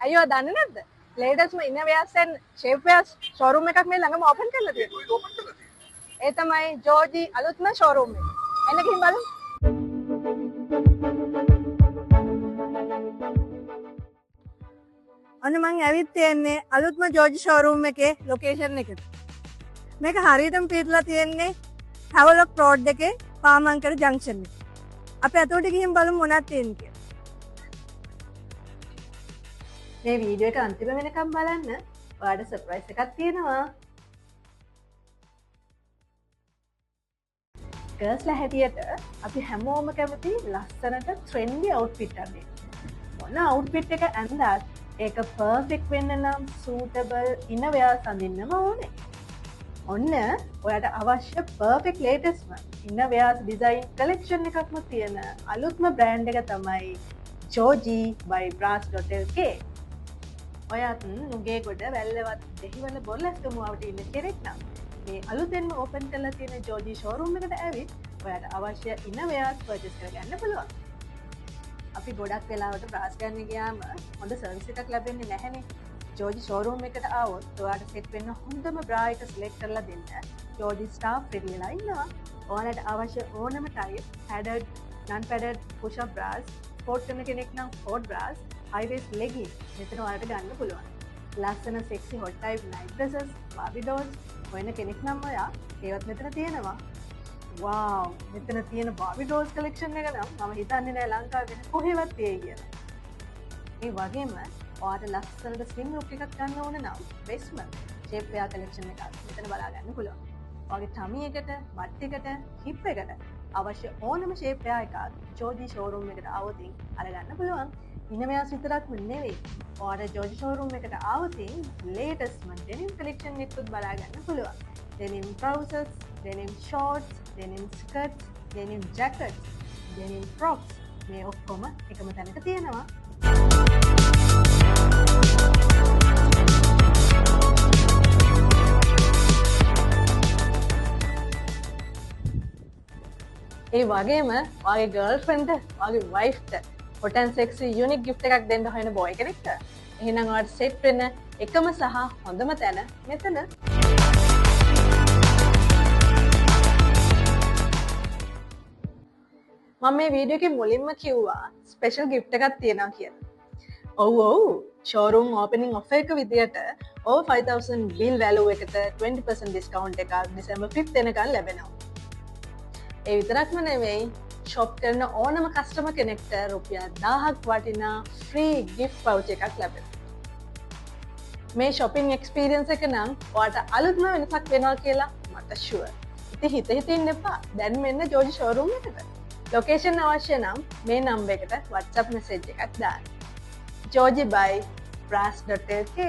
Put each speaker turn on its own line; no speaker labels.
අයියෝ දන්නේ නැද්ද? ලේටස්ට්ම ඉන්නර්වියර්ස් and shapewears showroom එකක් මේ ළඟම open කරලා තියෙනවා. ඒ තමයි ජෝජි අලුත්ම showroom එක. එන්න ගිහින් බලමු. අන්න මං ඇවිත් තියෙන්නේ අලුත්ම ජෝජි showroom එකේ location එකට. මේක හරියටම පිටලා තියෙන්නේ හැවලොක් රෝඩ් එකේ පාමංකර ජංක්ෂන් එක. අපි අතෝට ගිහින් බලමු මොනවද තියෙන්නේ කියලා. මේ වීඩියෝ එක අන්තිම වෙනකම් බලන්න. ඔයාලට සර්ප්‍රයිස් එකක් තියෙනවා. ගර්ල්ස්ලා හැටියට අපි හැමෝම කැමති ලස්සනට ට්‍රෙන්ඩි අවුට්ෆිට් එකක් දෙන්න. මොන අවුට්ෆිට් එක ඇඳලා ඒක පර්ෆෙක්ට් වෙන්න නම් සූටබල් ඉන්නර්වියර්ස් අඳින්නම ඕනේ. ඔන්න ඔයාට අවශ්‍ය පර්ෆෙක්ට් ලේටස්ට්ම ඉන්නර්වියර්ස් ඩිසයින් කලෙක්ෂන් එකක්ම තියෙන අලුත්ම බ්‍රෑන්ඩ් එක තමයි Joji by Brass.lk. ඔයාත් නුගේ ගොඩ වැල්ලවත් දෙහිවල බොරලැස්කමුවට ඉන්න කෙනෙක් නම් මේ අලුතෙන්ම ඕපන් කරලා තියෙන Joji showroom එකට ඇවිත් ඔයාට අවශ්‍ය ඉන්නර්වියර්ස් පර්චේස් කරගන්න පුළුවන්. අපි ගොඩක් වෙලාවට බ්‍රාස් ගන්න ගියාම හොඳ සර්විස් එකක් ලැබෙන්නේ නැහැනේ. Joji showroom එකට ආවොත් ඔයාට සෙට් වෙන්න හොඳම බ්‍රා එක සිලෙක්ට් කරලා දෙන්න Joji staff රෙඩි වෙලා ඉන්නවා. ඔයාලට අවශ්‍ය ඕනම type padded, non-padded push-up bras, sport කරන කෙනෙක් නම් sport bras, high waist leggings මෙතන ඔයාලට ගන්න පුළුවන්. ලස්සන sexy hot type night dresses, barbie dolls හොයන කෙනෙක් නම් ඔයා ඒවත් මෙතන තියෙනවා. wow මෙතන තියෙන barbie dolls collection එක නම් මම හිතන්නේ නෑ ලංකාවේ වෙන කොහෙවත් තියෙයි කියලා. ඒ වගේම ඔයාට ලස්සනට ස්ලිම් ලුක් එකක් ගන්න ඕන නම් බෙස්ම shape wear collection එකක් මෙතන බලා ගන්න පුළුවන්. ඔයාගේ tummy එකට, butt එකට, hip එකට අවශ්‍ය ඕනම shape wear එකක් Joji showroom එකට ආවොත් අරගන්න පුළුවන්. ඉන්නර්වියර්ස් විතරක්ම නෙවෙයි. ඔයාට Joji showroom එකට ආවොත් latestම denim collection එකකුත් බලා ගන්න පුළුවන්. denim trousers, denim shorts, denim skirts, denim jackets, denim frocks මේ ඔක්කොම එකම තැනක තියෙනවා. ඒ වගේම ඔයාගේ ගර්ල්ෆ්‍රෙන්ඩ්ට, ඔයාගේ වයිෆ්ට hot and sexy unique gift එකක් දෙන්න හොයන බොයි කෙනෙක්ට එහෙනම් ඔයාලට සෙට් වෙන්න එකම සහ හොඳම තැන මෙතන. මම මේ වීඩියෝ එකේ මුලින්ම කිව්වා ස්පෙෂල් ගිෆ්ට් එකක් තියෙනවා කියලා. ඔව් showroom opening offer එක විදියට over 5000 bill value එකට 20% discount එකක් December 5th වෙනකන් ලැබෙනවා. ඒ විතරක්ම නෙවෙයි shop කරන ඕනම customer කෙනෙක්ට රුපියල් 1000ක් වටිනා free gift pouch එකක් ලැබෙනවා. මේ shopping experience එක නම් ඔයාට අලුත්ම වෙනසක් වෙනවා කියලා මට sure. ඉතින් හිත ඉන්න එපා. දැන් මෙන්න Joji showroom එකට. location අවශ්‍ය නම් මේ number එකට WhatsApp message එකක් දාන්න. Joji by Brass.lk